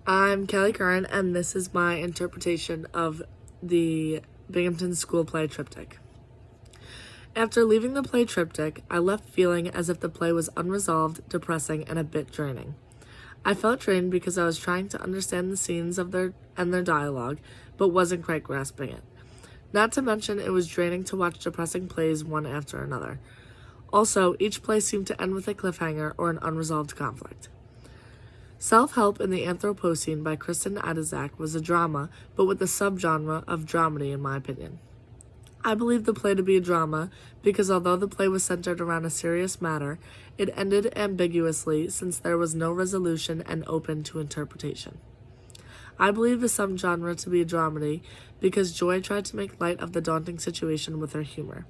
I'm Kelly Curran, and this is my interpretation of the Binghamton School play Triptych. After leaving the play Triptych, I left feeling as if the play was unresolved, depressing, and a bit draining. I felt drained because I was trying to understand the scenes of their dialogue, but wasn't quite grasping it. Not to mention, it was draining to watch depressing plays one after another. Also, each play seemed to end with a cliffhanger or an unresolved conflict. Self-Help in the Anthropocene by Kristen Adizak was a drama, but with a subgenre of dramedy in my opinion. I believe the play to be a drama because although the play was centered around a serious matter, it ended ambiguously since there was no resolution and open to interpretation. I believe the subgenre to be a dramedy because Joy tried to make light of the daunting situation with her humor.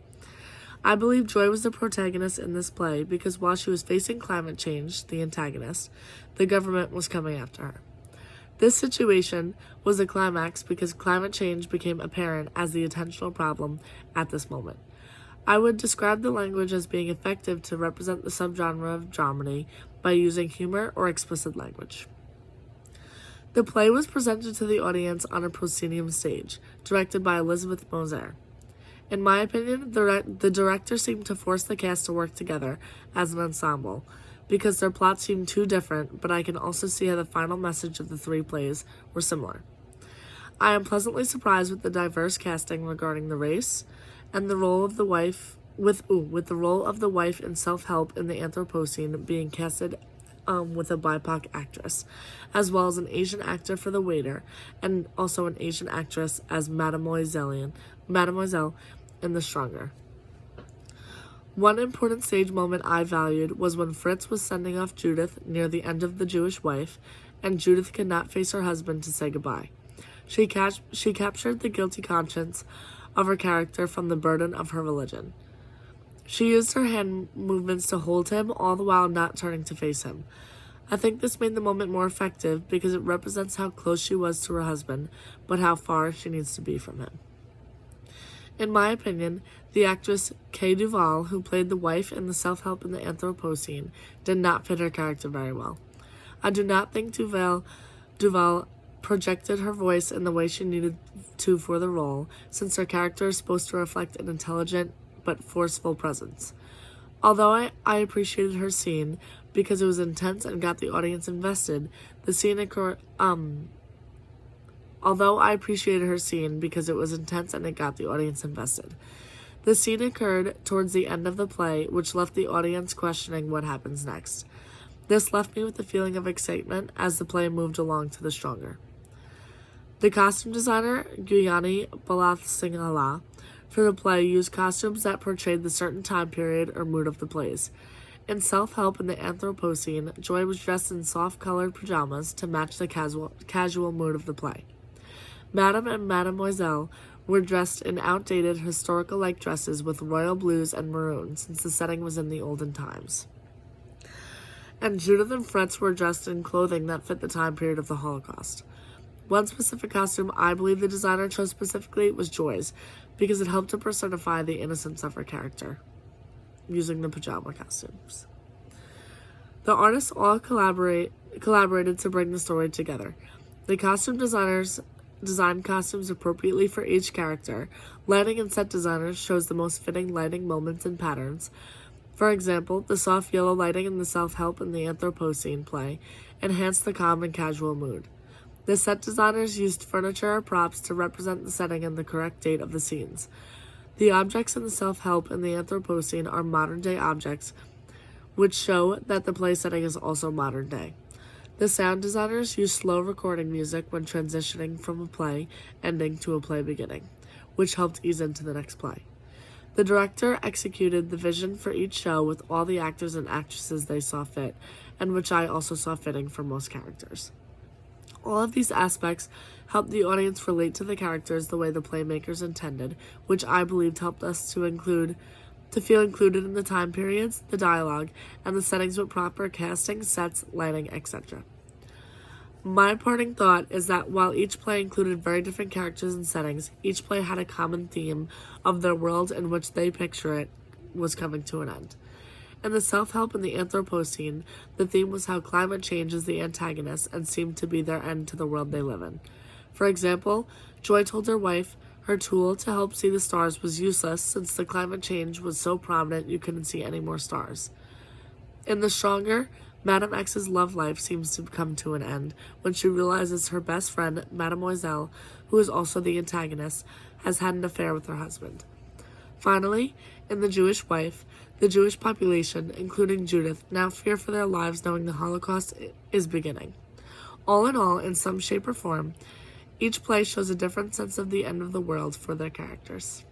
I believe Joy was the protagonist in this play because while she was facing climate change, the antagonist, the government was coming after her. This situation was a climax because climate change became apparent as the attentional problem at this moment. I would describe the language as being effective to represent the subgenre of dramedy by using humor or explicit language. The play was presented to the audience on a proscenium stage, directed by Elizabeth Moser. In my opinion, the director seemed to force the cast to work together as an ensemble, because their plots seemed too different, but I can also see how the final message of the three plays were similar. I am pleasantly surprised with the diverse casting regarding the race, and the role of the wife, with the role of the wife in Self-Help in the Anthropocene being casted with a BIPOC actress, as well as an Asian actor for the waiter, and also an Asian actress as Mademoiselle in The Stronger. One important stage moment I valued was when Fritz was sending off Judith near the end of The Jewish Wife, and Judith could not face her husband to say goodbye. She captured the guilty conscience of her character from the burden of her religion. She used her hand movements to hold him, all the while not turning to face him. I think this made the moment more effective because it represents how close she was to her husband, but how far she needs to be from him. In my opinion, the actress Kay Duvall, who played the wife in the Self-Help in the Anthropocene, did not fit her character very well. I do not think Duvall projected her voice in the way she needed to for the role, since her character is supposed to reflect an intelligent but forceful presence. Although I appreciated her scene because it was intense and got the audience invested, the scene occurred towards the end of the play, which left the audience questioning what happens next. This left me with a feeling of excitement as the play moved along to The Stronger. The costume designer, Guyani Balathsinghala, for the play used costumes that portrayed the certain time period or mood of the plays. In Self-Help in the Anthropocene, Joy was dressed in soft-colored pajamas to match the casual mood of the play. Madame and Mademoiselle were dressed in outdated historical-like dresses with royal blues and maroon, since the setting was in the olden times. And Judith and Fritz were dressed in clothing that fit the time period of the Holocaust. One specific costume I believe the designer chose specifically was Joy's, because it helped to personify the innocence of her character, using the pajama costumes. The artists all collaborated to bring the story together. The costume designers designed costumes appropriately for each character. Lighting and set designers chose the most fitting lighting moments and patterns. For example, the soft yellow lighting in the Self-Help in the Anthropocene play enhanced the calm and casual mood. The set designers used furniture or props to represent the setting and the correct date of the scenes. The objects in the Self-Help in the Anthropocene are modern-day objects, which show that the play setting is also modern day. The sound designers used slow recording music when transitioning from a play ending to a play beginning, which helped ease into the next play. The director executed the vision for each show with all the actors and actresses they saw fit, and which I also saw fitting for most characters. All of these aspects helped the audience relate to the characters the way the playmakers intended, which I believed helped us to feel included in the time periods, the dialogue, and the settings with proper casting, sets, lighting, etc. My parting thought is that while each play included very different characters and settings, each play had a common theme of their world in which they picture it was coming to an end. In the self-help and the Anthropocene, the theme was how climate change is the antagonist and seemed to be their end to the world they live in. For example, Joy told her wife her tool to help see the stars was useless since the climate change was so prominent you couldn't see any more stars. In The Stronger, Madame X's love life seems to come to an end when she realizes her best friend, Mademoiselle, who is also the antagonist, has had an affair with her husband. Finally, in The Jewish Wife, the Jewish population, including Judith, now fear for their lives knowing the Holocaust is beginning. All in all, in some shape or form, each play shows a different sense of the end of the world for their characters.